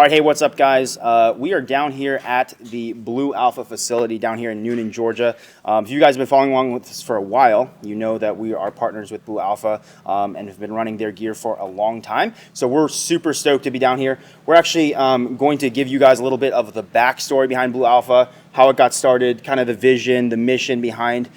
All right, hey, what's up, guys? We are down here at the Blue Alpha facility down here in Newnan, Georgia. If you guys have been following along with us for a while, you know that we are partners with Blue Alpha and have been running their gear for a long time. So we're super stoked to be down here. We're actually going to give you guys a little bit of the backstory behind Blue Alpha, how it got started, kind of the vision, the mission behind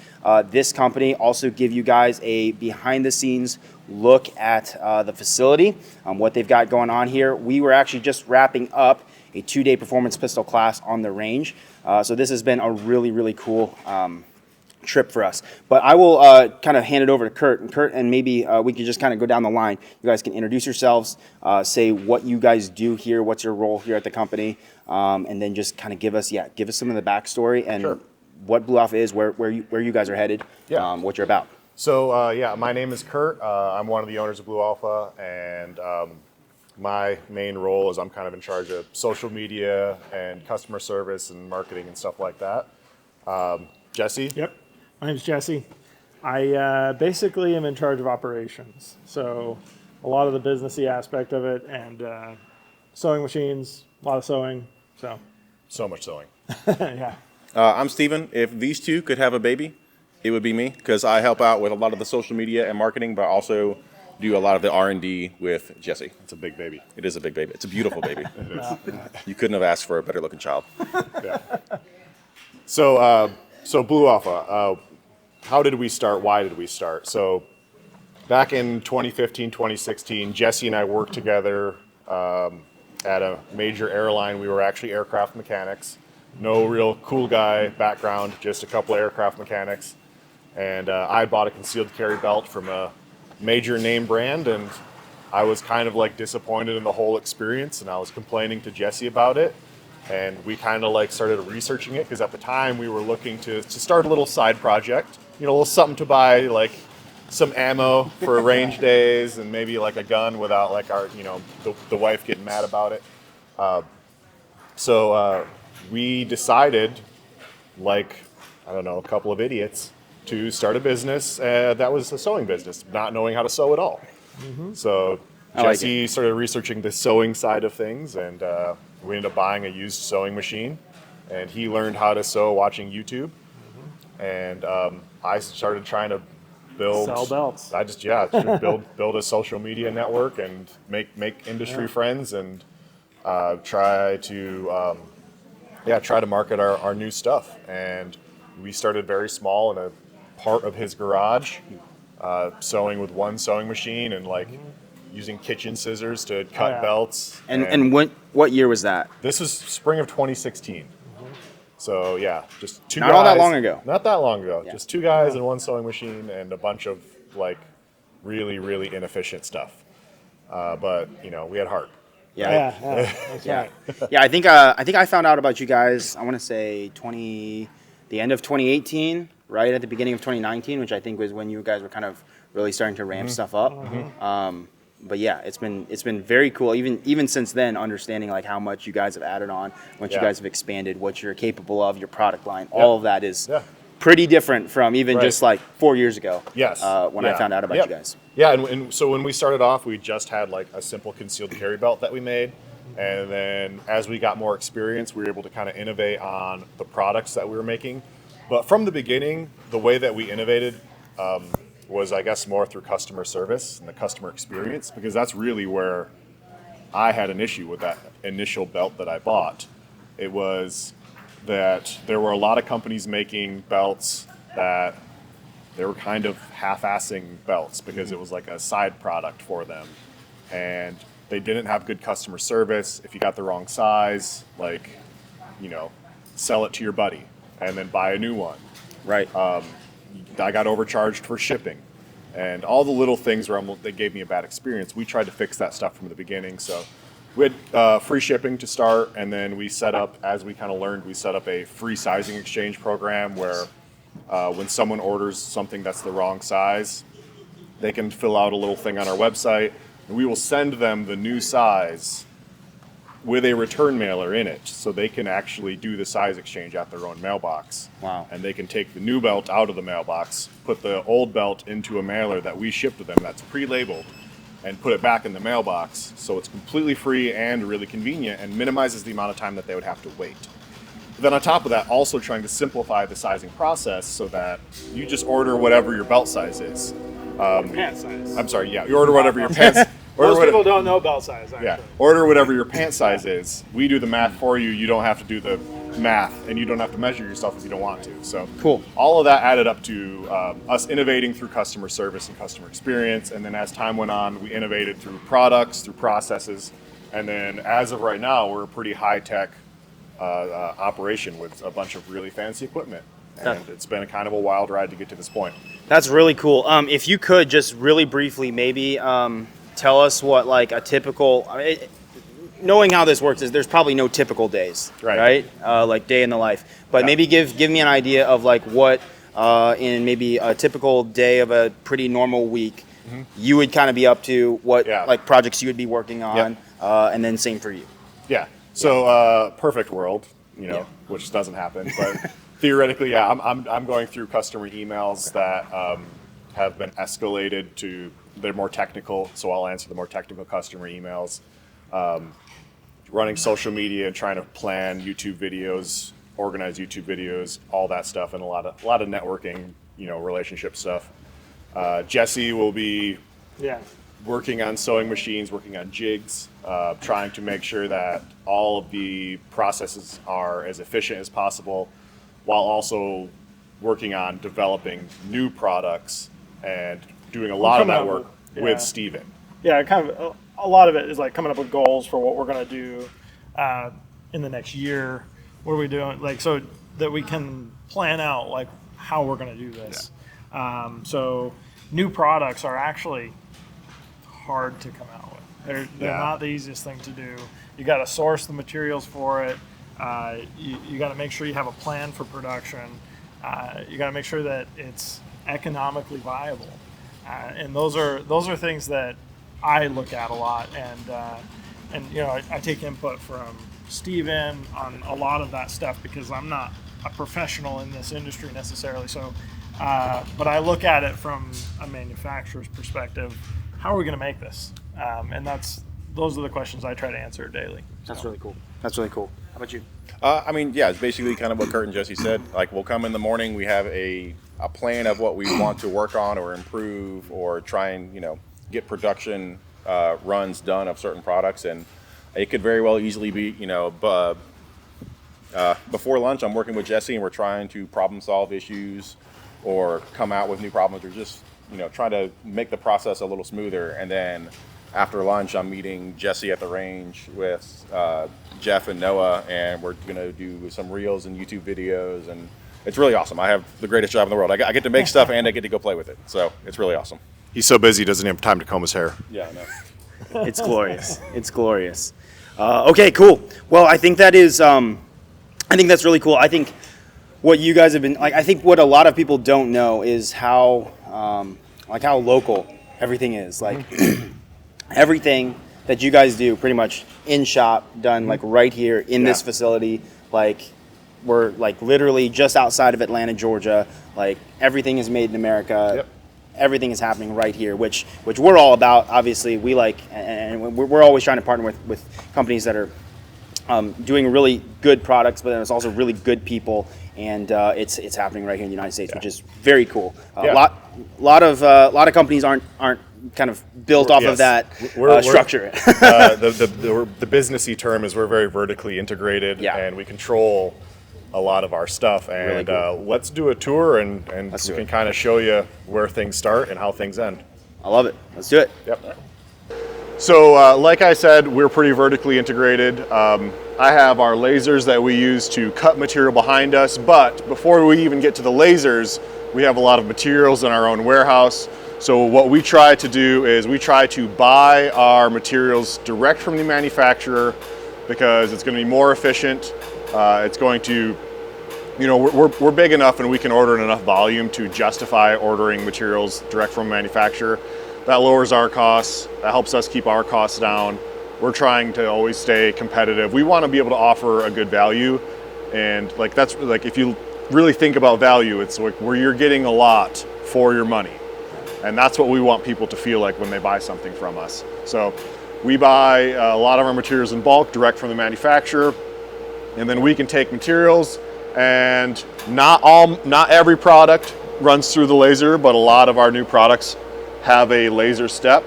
this company. Also give you guys a behind-the-scenes look at the facility, what they've got going on here. We were actually just wrapping up a 2-day performance pistol class on the range. So this has been a really, really cool trip for us. But I will kind of hand it over to Kurt. And Kurt, and maybe we can just kind of go down the line. You guys can introduce yourselves, say what you guys do here, what's your role here at the company, and then just kind of give us some of the backstory and Sure. what Blue Alpha is, where you guys are headed, what you're about. So my name is Kurt. I'm one of the owners of Blue Alpha, and my main role is I'm kind of in charge of social media and customer service and marketing and stuff like that. Jesse? Yep, my name's Jesse. I basically am in charge of operations, so a lot of the businessy aspect of it, and sewing machines, a lot of sewing, So much sewing. yeah. I'm Steven. If these two could have a baby, it would be me, because I help out with a lot of the social media and marketing, but also do a lot of the R&D with Jesse. It's a big baby. It is a big baby. It's a beautiful baby. It is. You couldn't have asked for a better looking child. Yeah. So Blue Alpha, how did we start? Why did we start? So back in 2015, 2016, Jesse and I worked together at a major airline. We were actually aircraft mechanics. No real cool guy background, just a couple of aircraft mechanics. And I bought a concealed carry belt from a major name brand, and I was kind of like disappointed in the whole experience, and I was complaining to Jesse about it. And we kind of like started researching it, because at the time we were looking to start a little side project, a little something to buy, like some ammo for range days, and maybe like a gun without like our, the wife getting mad about it. So we decided, like, I don't know, a couple of idiots, to start a business that was a sewing business, not knowing how to sew at all. Mm-hmm. So Jesse started researching the sewing side of things, and we ended up buying a used sewing machine, and he learned how to sew watching YouTube. Mm-hmm. And I started trying to Sell belts. build a social media network and make industry friends, and try to market our new stuff. And we started very small in a part of his garage, sewing with one sewing machine and like using kitchen scissors to cut belts. And what year was that? This was spring of 2016. So yeah, just two Not guys. all that long ago. Not that long ago. Yeah. Just two guys and one sewing machine and a bunch of like really, really inefficient stuff. But we had heart. Yeah, that's right. Yeah, I think I found out about you guys, I want to say the end of 2018, right at the beginning of 2019, which I think was when you guys were kind of really starting to ramp stuff up. Mm-hmm. But yeah, it's been very cool. Even since then, understanding like how much you guys have added on, what you guys have expanded, what you're capable of, your product line, all of that is pretty different from even just like 4 years ago. Yes. When I found out about you guys. Yeah, and so when we started off, we just had like a simple concealed carry belt that we made. And then as we got more experience, we were able to kind of innovate on the products that we were making. But from the beginning, the way that we innovated was, I guess, more through customer service and the customer experience, because that's really where I had an issue with that initial belt that I bought. It was that there were a lot of companies making belts that they were kind of half-assing belts because it was like a side product for them. And they didn't have good customer service. If you got the wrong size, like, sell it to your buddy and then buy a new one. Right. I got overcharged for shipping, and all the little things where they gave me a bad experience. We tried to fix that stuff from the beginning. So we had free shipping to start, and then we set up, as we kind of learned, we set up a free sizing exchange program where when someone orders something that's the wrong size, they can fill out a little thing on our website, and we will send them the new size with a return mailer in it, so they can actually do the size exchange at their own mailbox. Wow. And they can take the new belt out of the mailbox, put the old belt into a mailer that we ship to them that's pre-labeled, and put it back in the mailbox. So it's completely free and really convenient and minimizes the amount of time that they would have to wait. Then on top of that, also trying to simplify the sizing process so that you just order whatever your belt size is. Pant size. I'm sorry, yeah, you order whatever your pants. Most people don't know belt size, actually. Yeah, order whatever your pant size is. We do the math for you. You don't have to do the math, and you don't have to measure yourself if you don't want to. So Cool. all of that added up to us innovating through customer service and customer experience. And then as time went on, we innovated through products, through processes. And then as of right now, we're a pretty high-tech operation with a bunch of really fancy equipment. And it's been a kind of a wild ride to get to this point. That's really cool. If you could just really briefly maybe tell us what like a typical, knowing how this works is there's probably no typical days, Right. Like day in the life. But Yeah. maybe give me an idea of like what in maybe a typical day of a pretty normal week you would kind of be up to, what Yeah. like projects you would be working on, and then same for you. Yeah. So perfect world, Yeah. which doesn't happen, but theoretically, yeah, I'm going through customer emails that have been escalated to, they're more technical, so I'll answer the more technical customer emails. Running social media and trying to plan YouTube videos, organize YouTube videos, all that stuff, and a lot of networking, relationship stuff. Jesse will be Yeah. working on sewing machines, working on jigs, trying to make sure that all of the processes are as efficient as possible, while also working on developing new products and doing a lot of that work with Steven. Yeah, kind of a lot of it is like coming up with goals for what we're going to do in the next year. What are we doing? Like, so that we can plan out like how we're going to do this. So new products are actually hard to come out with. They're not the easiest thing to do. You got to source the materials for it. You got to make sure you have a plan for production. You got to make sure that it's economically viable. And those are things that I look at a lot, and I take input from Steven on a lot of that stuff because I'm not a professional in this industry necessarily. So, but I look at it from a manufacturer's perspective. How are we going to make this? And those are the questions I try to answer daily. That's really cool. That's really cool. How about you? It's basically kind of what Kurt and Jesse said. Like, we'll come in the morning, we have a plan of what we want to work on or improve or try and, get production runs done of certain products. And it could very well easily be, before lunch, I'm working with Jesse and we're trying to problem solve issues or come out with new problems or just, try to make the process a little smoother. And then after lunch, I'm meeting Jesse at the range with Jeff and Noah, and we're going to do some reels and YouTube videos, and it's really awesome. I have the greatest job in the world. I get to make stuff and I get to go play with it, so it's really awesome. He's so busy, he doesn't have time to comb his hair. Yeah, I know. It's glorious. It's glorious. Okay, cool. Well, I think that is. I think that's really cool. I think what you guys have been like. I think what a lot of people don't know is how local everything is. Like everything that you guys do, pretty much in shop, done like right here in this facility. Like we're like literally just outside of Atlanta, Georgia. Like everything is made in America. Yep. Everything is happening right here, which we're all about. Obviously, we like, and we're always trying to partner with companies that are doing really good products, but then it's also really good people, and it's happening right here in the United States, which is very cool. A lot of companies aren't kind of built off of that structure. The businessy term is we're very vertically integrated, and we control a lot of our stuff, and Really cool. let's do a tour and we can kind of show you where things start and how things end. I love it. Let's do it. Yep. So like I said, we're pretty vertically integrated. I have our lasers that we use to cut material behind us, but before we even get to the lasers, we have a lot of materials in our own warehouse. So what we try to do is we try to buy our materials direct from the manufacturer because it's going to be more efficient. It's going to, we're big enough and we can order in enough volume to justify ordering materials direct from a manufacturer. That lowers our costs. That helps us keep our costs down. We're trying to always stay competitive. We want to be able to offer a good value, and that's if you really think about value, it's like where you're getting a lot for your money. And that's what we want people to feel like when they buy something from us. So we buy a lot of our materials in bulk, direct from the manufacturer, and then we can take materials, and not every product runs through the laser, but a lot of our new products have a laser step.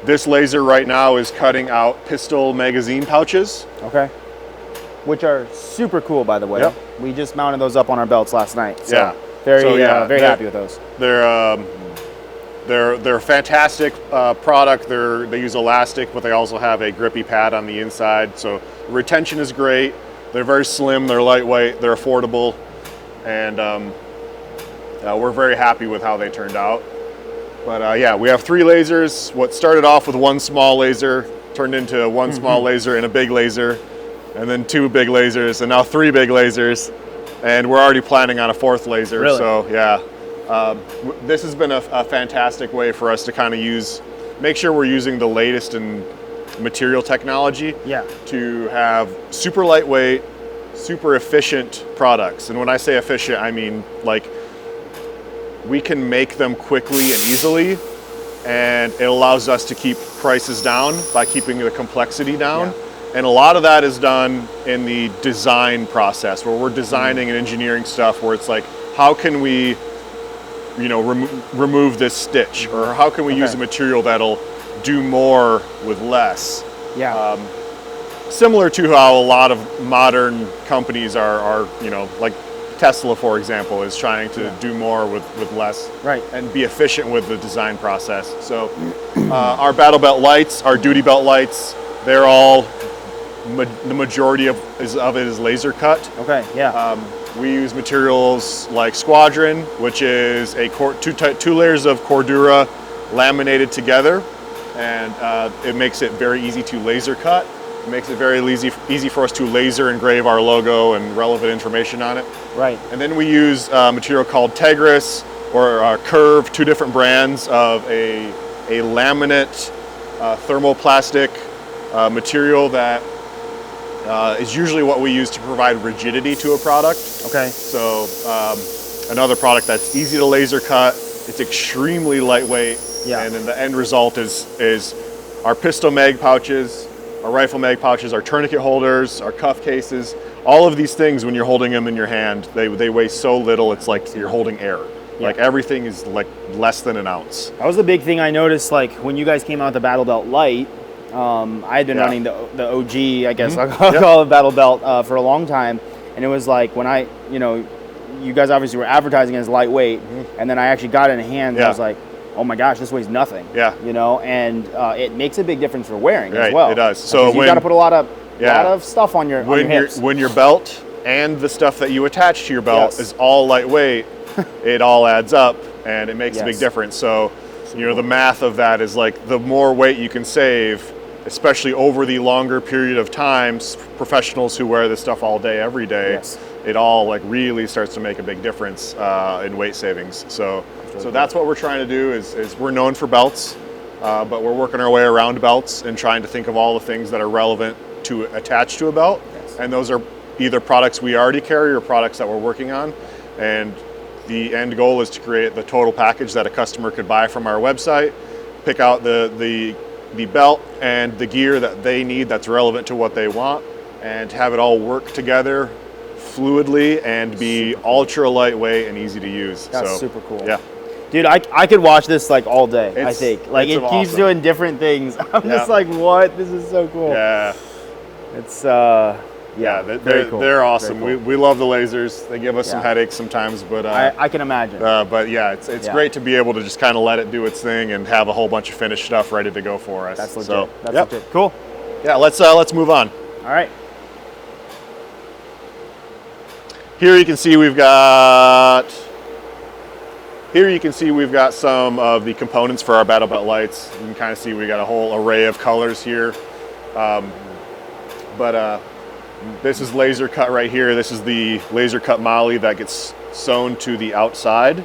This laser right now is cutting out pistol magazine pouches. Okay. Which are super cool, by the way. Yep. We just mounted those up on our belts last night. So Yeah. Very, So, yeah, very they're- happy with those. They're a fantastic product. They use elastic, but they also have a grippy pad on the inside. So retention is great. They're very slim. They're lightweight. They're affordable, and we're very happy with how they turned out. But yeah, we have 3 lasers. What started off with 1 small laser turned into 1 small laser and a big laser, and then 2 big lasers, and now 3 big lasers, and we're already planning on a 4th laser. Really? So yeah, this has been a fantastic way for us to kind of make sure we're using the latest in material technology Yeah. to have super lightweight, super efficient products. And when I say efficient, I mean like we can make them quickly and easily, and it allows us to keep prices down by keeping the complexity down. And a lot of that is done in the design process, where we're designing and engineering stuff where it's like, how can we, remove this stitch, or how can we use a material that'll do more with less? Yeah. Similar to how a lot of modern companies are like Tesla, for example, is trying to do more with less, Right. and be efficient with the design process. So our battle belt lights, our duty belt lights, they're all, the majority of it is laser cut. Okay. Yeah. We use materials like Squadron, which is two layers of Cordura laminated together, and it makes it very easy to laser cut. It makes it very easy for us to laser engrave our logo and relevant information on it. Right. And then we use material called Tegris or Curve, 2 different brands of a laminate thermoplastic material that is usually what we use to provide rigidity to a product. Okay. So another product that's easy to laser cut, it's extremely lightweight, Yeah. and then the end result is our pistol mag pouches, our rifle mag pouches, our tourniquet holders, our cuff cases. All of these things, when you're holding them in your hand, they weigh so little, it's like you're holding air. Yeah. Like everything is like less than an ounce. That was the big thing I noticed, like when you guys came out with the Battle Belt Light. I had been running the OG, I guess I'll call it Battle Belt for a long time, and it was like when you guys obviously were advertising it as lightweight, and then I actually got it in hand, and I was like, oh my gosh, this weighs nothing. Yeah. And it makes a big difference for wearing as Right, well. it does. So you got to put a lot of stuff on your when hips. when your belt and the stuff that you attach to your belt is all lightweight, it all adds up, and it makes a big difference. So the math of that is like the more weight you can save, especially over the longer period of time, professionals who wear this stuff all day, every day, it all like really starts to make a big difference in weight savings. So that's what we're trying to do is we're known for belts, but we're working our way around belts and trying to think of all the things that are relevant to attach to a belt. And those are either products we already carry or products that we're working on. And the end goal is to create the total package that a customer could buy from our website, pick out the belt and the gear that they need that's relevant to what they want, and have it all work together fluidly and be ultra lightweight and easy to use. That's super cool. Yeah. Dude, I could watch this like all day, I think. Like it keeps awesome. doing different things. I'm just like, what? This is so cool. Yeah. It's They're cool. They're awesome. Very cool. We love the lasers. They give us some headaches sometimes, but I can imagine. but yeah, it's great to be able to just kind of let it do its thing and have a whole bunch of finished stuff ready to go for us. That's legit. So, That's yep. legit. Cool. Yeah, let's move on. All right. Here you can see we've got some of the components for our battle belt lights. You can kind of see we got a whole array of colors here. This is laser cut right here. This is the laser cut moly that gets sewn to the outside.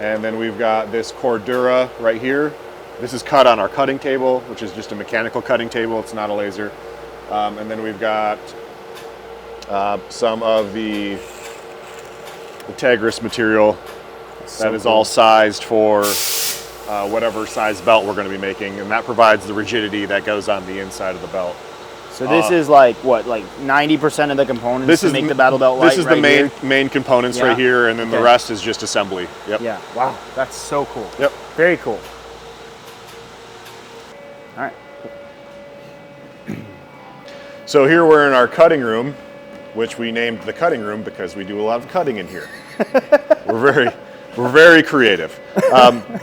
And then we've got this Cordura right here. This is cut on our cutting table, which is just a mechanical cutting table. It's not a laser. And then we've got some of the Tegris material that is all sized for whatever size belt we're going to be making, and that provides the rigidity that goes on the inside of the belt. So this is like what, like 90% of the components to make the battle belt light. This is right the here? main components Yeah. right here, and then the Okay. rest is just assembly. Yep. Yeah. Wow, that's so cool. Yep. Very cool. All right. So here we're in our cutting room, which we named the cutting room because we do a lot of cutting in here. We're very creative.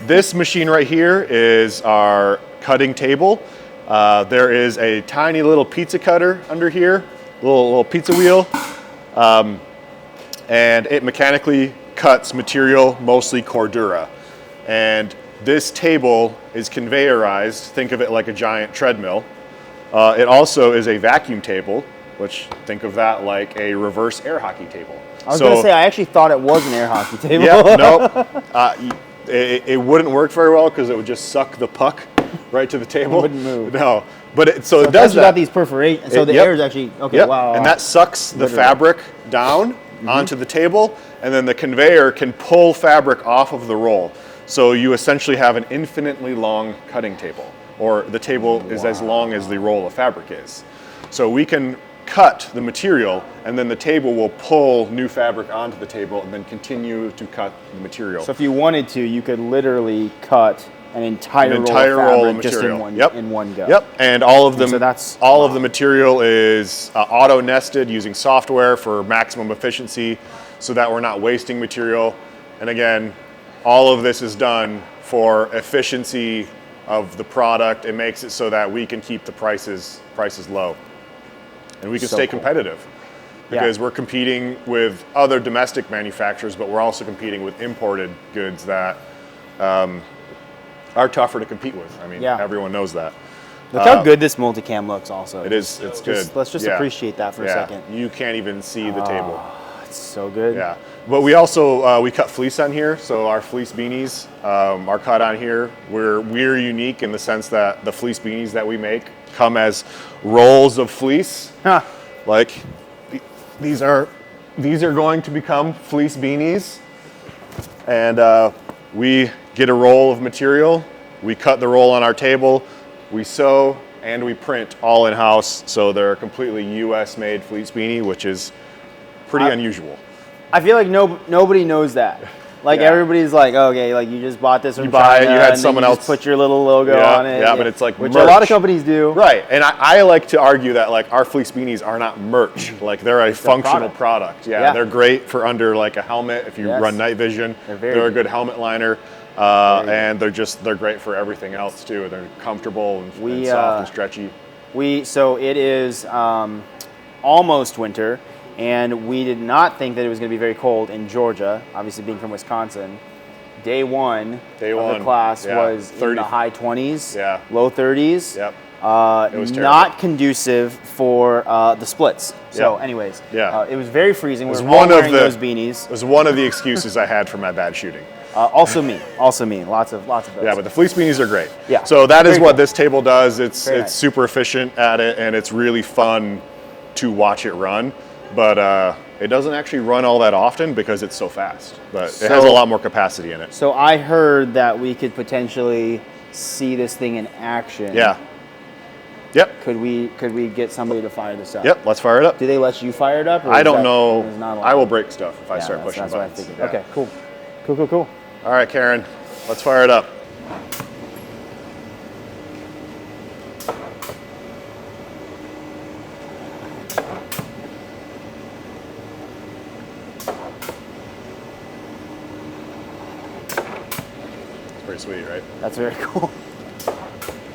This machine right here is our cutting table. There is a tiny little pizza cutter under here, little pizza wheel, and it mechanically cuts material, mostly Cordura. And this table is conveyorized. Think of it like a giant treadmill. It also is a vacuum table, which think of that like a reverse air hockey table. I was going to say, I actually thought it was an air hockey table. Yeah, no, it wouldn't work very well because it would just suck the puck right to the table. It wouldn't move. No, but it does You that. got these perforations, so the Yep. air is actually, okay, Yep. wow. And that sucks the Literally. fabric down onto the table, and then the conveyor can pull fabric off of the roll. So you essentially have an infinitely long cutting table, or the table is as long as the roll of fabric is. So we can cut the material, and then the table will pull new fabric onto the table and then continue to cut the material. So if you wanted to, you could literally cut an entire, An entire roll roll of of fabric just material. in one go. Yep, and all of them. So that's of the material is auto nested using software for maximum efficiency, so that we're not wasting material. And again, all of this is done for efficiency of the product. It makes it so that we can keep the prices low, and we can So stay cool. competitive. Because we're competing with other domestic manufacturers, but we're also competing with imported goods that are tougher to compete with. I mean, Yeah. everyone knows that. Look how good this multicam looks also. It is. It's good. Let's just Yeah. appreciate that for a Yeah. second. You can't even see the table. It's so good. Yeah. But we also we cut fleece on here, so our fleece beanies are cut on here. We're unique in the sense that the fleece beanies that we make come as rolls of fleece. Huh. Like these are going to become fleece beanies, and we get a roll of material. We cut the roll on our table. We sew and we print all in house, so they're a completely U.S. made fleece beanie, which is pretty unusual. I feel like nobody knows that. Like Yeah. everybody's like, okay, like you just bought this from buy it, China, you had and then someone you else just put your little logo Yeah, on it. yeah, but it's like which a lot of merch. companies do. Right, and I like to argue that like our fleece beanies are not merch, like they're a functional product. Yeah, they're great for under like a helmet if you Yes. run night vision. very They're a good. good helmet liner, and they're great for everything else too. They're comfortable and soft and stretchy. So it is almost winter, and we did not think that it was going to be very cold in Georgia. Obviously, being from Wisconsin, day one of the class was 30. in the high 20s, Yeah. low 30s. Yep. It was was terrible. not conducive for the splits. So, Yeah. anyways, Yeah. it was very freezing. We was were all one of wearing the- those beanies. It was one of the excuses I had for my bad shooting. Also me. Lots of those. Yeah, but the fleece beanies are great. Yeah. So that is Very what cool. this table does. It's Very nice. super efficient at it, and it's really fun to watch it run. But it doesn't actually run all that often because it's so fast. But it has a lot more capacity in it. So I heard that we could potentially see this thing in action. Yeah. Yep. Could we get somebody to fire this up? Yep. Let's fire it up. Do they let you fire it up? Or I is don't that- know. is not allowed? I will break stuff if I Yeah, start pushing that's what I buttons. figured. Yeah. Okay, cool. Cool. All right, Karen. Let's fire it up. It's pretty sweet, right? That's very cool.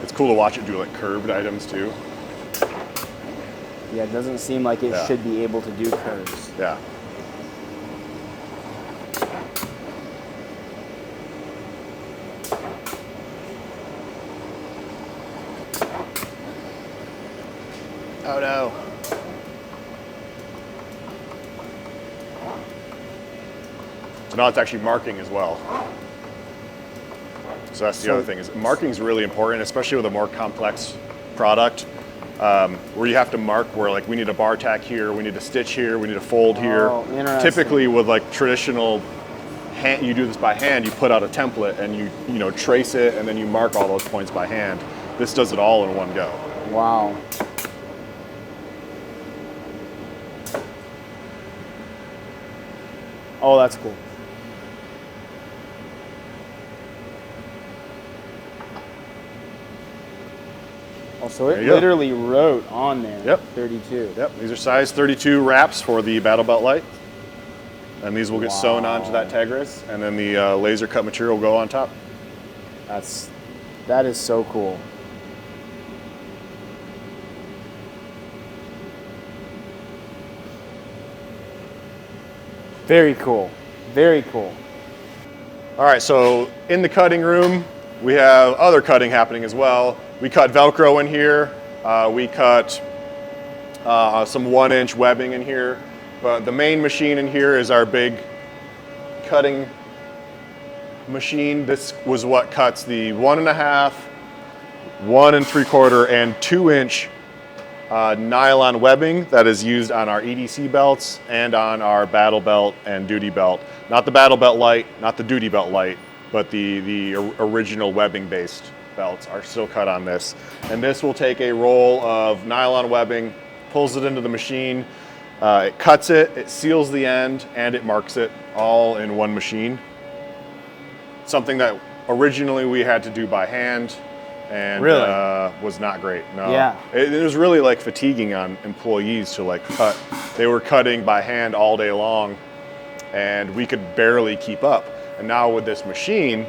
It's cool to watch it do like curved items too. Yeah, it doesn't seem like it Yeah. should be able to do curves. Yeah. Oh no. So now it's actually marking as well. So that's the other thing, is marking is really important, especially with a more complex product, where you have to mark where like we need a bar tack here, we need a stitch here, we need a fold here. Oh, interesting. Typically with like traditional hand, you do this by hand, you put out a template and you know, trace it and then you mark all those points by hand. This does it all in one go. Wow. Oh, that's cool. Oh, so it There you go. literally wrote on there. Yep. 32. Yep, these are size 32 wraps for the battle belt light. And these will get sewn Wow. onto that Tigris, and then the laser cut material will go on top. That is so cool. Very cool. Very cool. All right, so in the cutting room, we have other cutting happening as well. We cut Velcro in here. We cut some 1-inch webbing in here. But the main machine in here is our big cutting machine. This was what cuts the 1.5, 1 3/4, and 2-inch nylon webbing that is used on our EDC belts and on our battle belt and duty belt. Not the battle belt light, not the duty belt light, but the original webbing based belts are still cut on this. And this will take a roll of nylon webbing, pulls it into the machine, it cuts it, it seals the end, and it marks it all in one machine. Something that originally we had to do by hand, and Really? Was not great. No. Yeah. It was really like fatiguing on employees to like cut. They were cutting by hand all day long, and we could barely keep up. And now with this machine,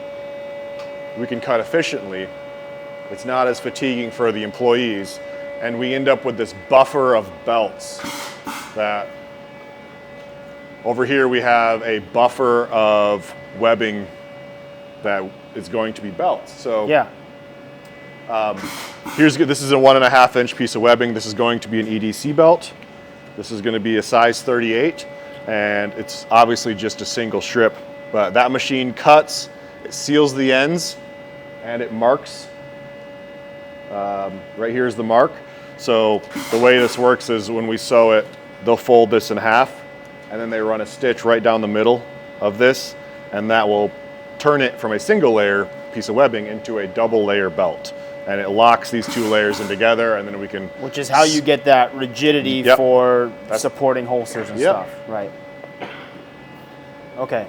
we can cut efficiently. It's not as fatiguing for the employees, and we end up with this buffer of belts. That over here we have a buffer of webbing that is going to be belts. So Yeah. this is a 1.5 inch piece of webbing. This is going to be an EDC belt. This is going to be a size 38, and it's obviously just a single strip, but that machine cuts, it seals the ends, and it marks. Right here is the mark. So the way this works is when we sew it, they'll fold this in half, and then they run a stitch right down the middle of this, and that will turn it from a single layer piece of webbing into a double layer belt. And it locks these two layers in together, and then we can... Which is how you get that rigidity Yep. for supporting holsters and Yep. stuff. Right. Okay.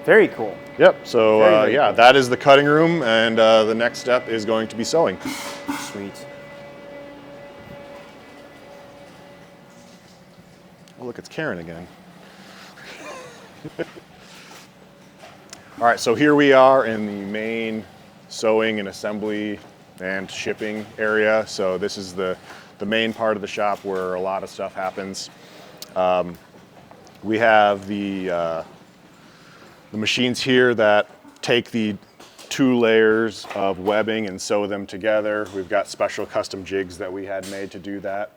Very cool. Yep, so Very, very yeah, cool. that is the cutting room, and the next step is going to be sewing. Sweet. Oh, look, it's Karen again. All right, so here we are in the main sewing and assembly and shipping area. So this is the main part of the shop where a lot of stuff happens. We have the machines here that take the 2 layers of webbing and sew them together. We've got special custom jigs that we had made to do that.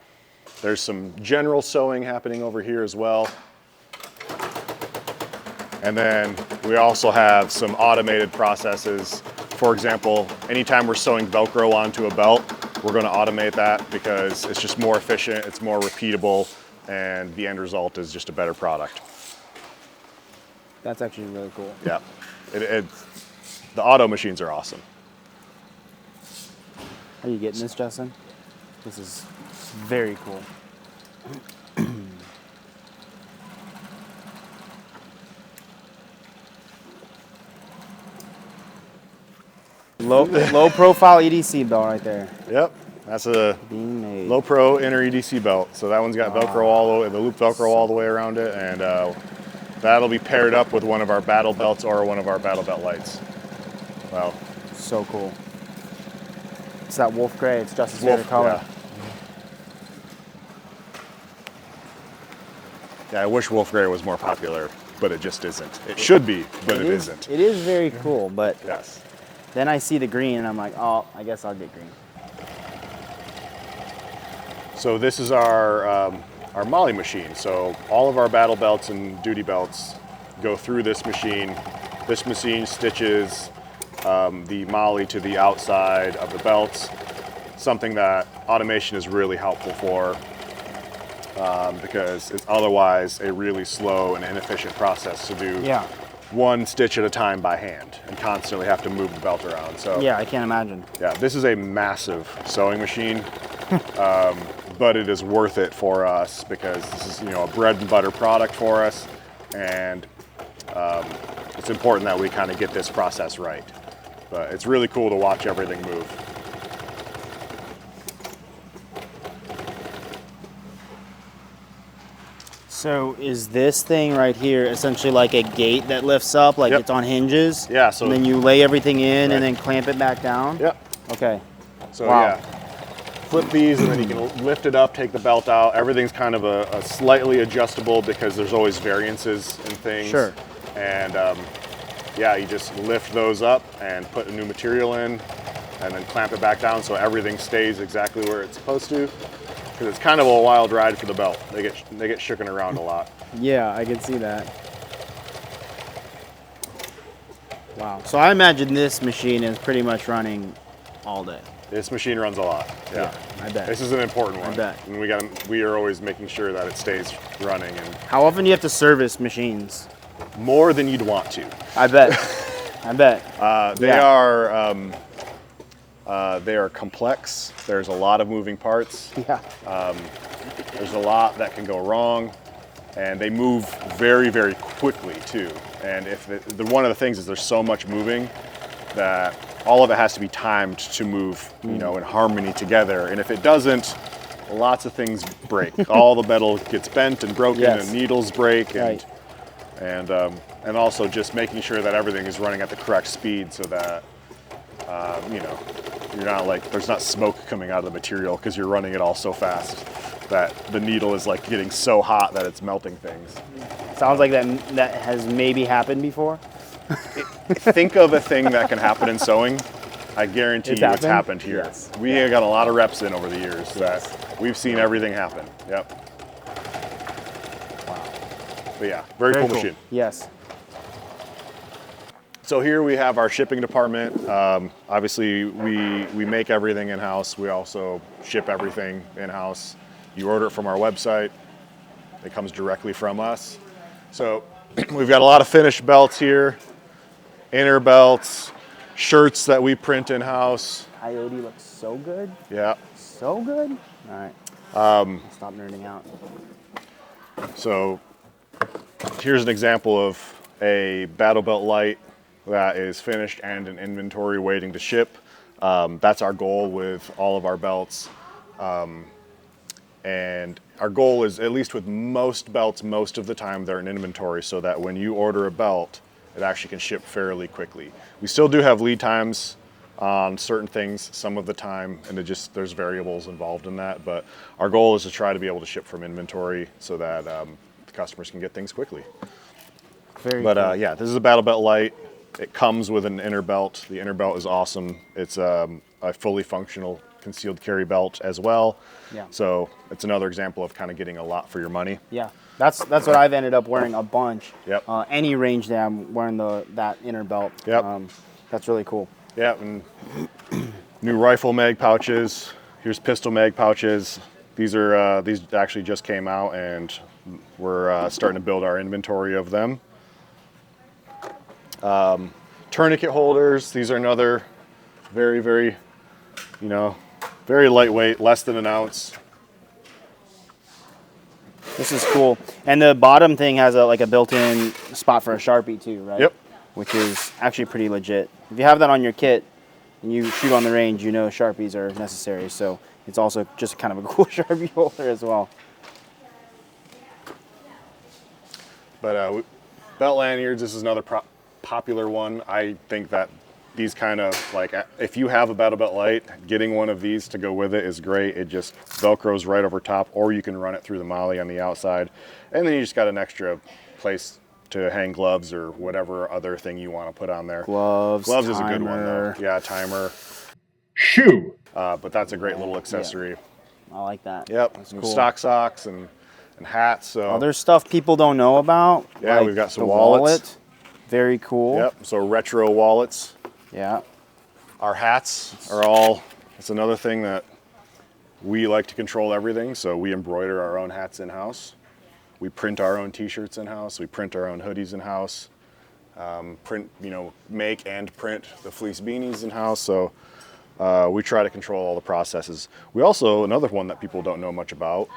There's some general sewing happening over here as well. And then we also have some automated processes. For example, anytime we're sewing Velcro onto a belt, we're going to automate that because it's just more efficient, it's more repeatable, and the end result is just a better product. That's actually really cool. Yeah, the auto machines are awesome. Are you getting this, Justin? This is very cool. Low profile EDC belt right there. Yep, that's a Being made. low pro inner EDC belt. So that one's got Velcro all the way, the loop Velcro all the way around it, and that'll be paired up with one of our battle belts or one of our battle belt lights. Wow. So cool. It's that wolf gray. It's Justin's Wolf, favorite color. Yeah, I wish wolf gray was more popular, but it just isn't. It should be, but it isn't. It is very cool, but Yes. then I see the green and I'm like, oh, I guess I'll get green. So this is our molly machine. So all of our battle belts and duty belts go through this machine. This machine stitches the molly to the outside of the belts, something that automation is really helpful for because it's otherwise a really slow and inefficient process to do Yeah. one stitch at a time by hand and constantly have to move the belt around. So Yeah, I can't imagine. yeah, this is a massive sewing machine, but it is worth it for us because this is, you know, a bread and butter product for us, and it's important that we kind of get this process right. But it's really cool to watch everything move. So is this thing right here essentially like a gate that lifts up, like Yep. it's on hinges? Yeah, so- and then you lay everything in Right. and then clamp it back down? Yep. Okay. So Wow. yeah, flip these and then you can lift it up, take the belt out. Everything's kind of a slightly adjustable because there's always variances in things. Sure. And yeah, you just lift those up and put a new material in and then clamp it back down so everything stays exactly where it's supposed to. Because it's kind of a wild ride for the belt. They get shooken around a lot. Yeah, I can see that. Wow. So I imagine this machine is pretty much running all day. This machine runs a lot. Yeah. I bet. This is an important one. bet. And we are always making sure that it stays running, and How often do you have to service machines? more than you'd want to. I bet. I bet. They are complex. There's a lot of moving parts. Yeah. There's a lot that can go wrong, and they move very, very quickly too. And if one of the things is there's so much moving that all of it has to be timed to move, you know, in harmony together. And if it doesn't, lots of things break. All the metal gets bent and broken, Yes. and needles break, Right. and also just making sure that everything is running at the correct speed so that you know, you're not like, there's not smoke coming out of the material because you're running it all so fast that the needle is like getting so hot that it's melting things. Sounds like that has maybe happened before. Think of a thing that can happen in sewing. I guarantee It's you it's happened? happened here. Yes. We have got a lot of reps in over the years that we've seen everything happen. Yep. Wow. But yeah, very cool machine. Yes. So here we have our shipping department. Obviously, we make everything in-house. We also ship everything in-house. You order it from our website. It comes directly from us. So we've got a lot of finished belts here, inner belts, shirts that we print in-house. Coyote looks so good. Yeah. So good. All right. Stop nerding out. So here's an example of a Battle Belt Light that is finished and in inventory waiting to ship. That's our goal with all of our belts. And our goal is, at least with most belts, most of the time they're in inventory so that when you order a belt, it actually can ship fairly quickly. We still do have lead times on certain things some of the time, and there's variables involved in that, but our goal is to try to be able to ship from inventory so that the customers can get things quickly. Very cool. Yeah, this is a Battle Belt Light. It comes with an inner belt. The inner belt is awesome. It's a fully functional concealed carry belt as well. Yeah. So it's another example of kind of getting a lot for your money. Yeah. That's what I've ended up wearing a bunch. Yep. Any range that I'm wearing that inner belt. Yep. That's really cool. Yeah, and new rifle mag pouches. Here's pistol mag pouches. These actually just came out, and we're starting to build our inventory of them. Tourniquet holders. These are another very, very, very lightweight, less than an ounce. This is cool. And the bottom thing has a built-in spot for a Sharpie too, right? Yep. Which is actually pretty legit. If you have that on your kit and you shoot on the range, you know Sharpies are necessary. So it's also just kind of a cool Sharpie holder as well. But belt lanyards, this is another popular one. I think that these kind of, if you have a Battle Belt Light, getting one of these to go with it is great. It just Velcros right over top, or you can run it through the MOLLE on the outside. And then you just got an extra place to hang gloves or whatever other thing you want to put on there. Gloves is a good one though. Yeah, timer. Shoe. But that's a great little accessory. I like that. Yep, That's some cool. stock socks and hats. So Other stuff people don't know about. Yeah, like we've got some the wallets. wallet. Very cool. Yep, so retro wallets. Yeah. Our hats are all, it's another thing that we like to control everything, so we embroider our own hats in-house. We print our own t-shirts in-house. We print our own hoodies in-house. print, make and print the fleece beanies in-house. So we try to control all the processes. We also, another one that people don't know much about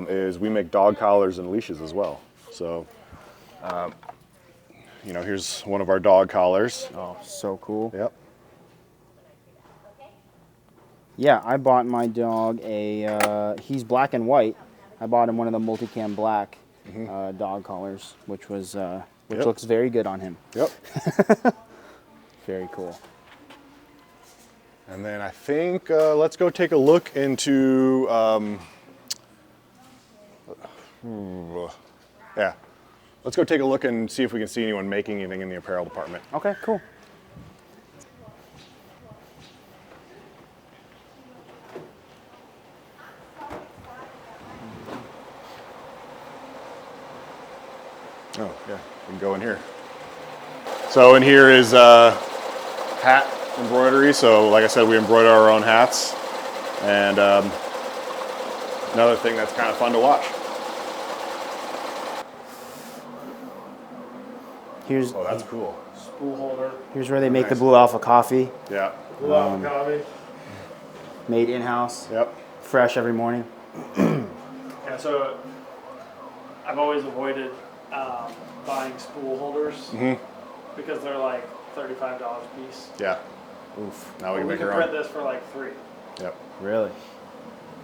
is we make dog collars and leashes as well. So, here's one of our dog collars. Oh, so cool. Yep. Yeah, I bought my dog he's black and white. I bought him one of the multicam black dog collars, which looks very good on him. Yep. Very cool. And then I think let's go take a look into, let's go take a look and see if we can see anyone making anything in the apparel department. Okay, cool. Oh, yeah, we can go in here. So in here is hat embroidery. So like I said, we embroider our own hats. And another thing that's kind of fun to watch. Oh, that's cool. Spool holder. Here's where they make the Blue Alpha coffee, Yeah. Blue Alpha coffee. made in-house, Yep. fresh every morning. Yeah, so I've always avoided buying spool holders because they're like $35 a piece. Yeah. Oof. Now we can We make can our print own. this for like $3. Yep. Really?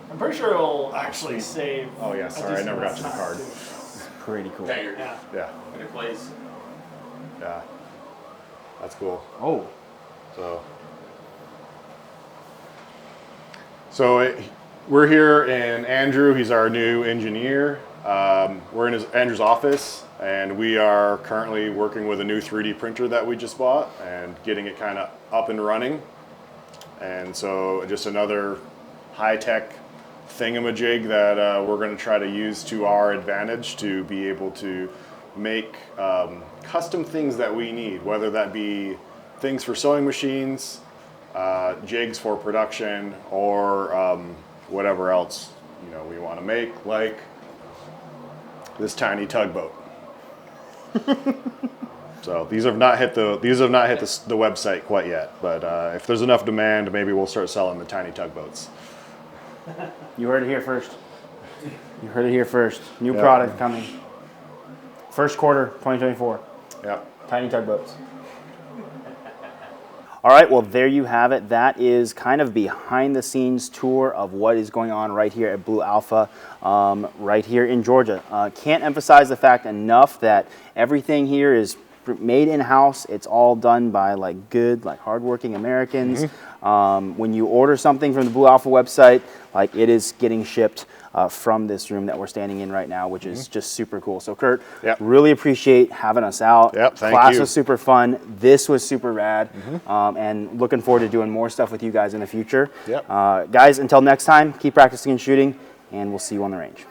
I'm pretty sure it'll actually save. Oh, yeah, a sorry, I decent never got amount you the of card. time, too. Pretty cool. Yeah. Yeah. Good place. Yeah. That's cool. Oh, So we're here in Andrew. He's our new engineer. We're in Andrew's office, and we are currently working with a new 3D printer that we just bought and getting it kind of up and running. And so just another high-tech thingamajig that we're going to try to use to our advantage to be able to make custom things that we need, whether that be things for sewing machines, jigs for production, or whatever else we want to make, like this tiny tugboat. So these have not hit the website quite yet, but if there's enough demand, maybe we'll start selling the tiny tugboats. you heard it here first. You heard it here first. New Yeah. product coming. First quarter, 2024. Yep. Tiny tugboats. All right, well, there you have it. That is kind of behind the scenes tour of what is going on right here at Blue Alpha, right here in Georgia. Can't emphasize the fact enough that everything here is made in-house. It's all done by good, hardworking Americans. When you order something from the Blue Alpha website, it is getting shipped from this room that we're standing in right now, which is just super cool. So Kurt, Yep. really appreciate having us out. Yep, thank Class you. was super fun. This was super rad. And looking forward to doing more stuff with you guys in the future. Yep. Guys, until next time, keep practicing and shooting, and we'll see you on the range.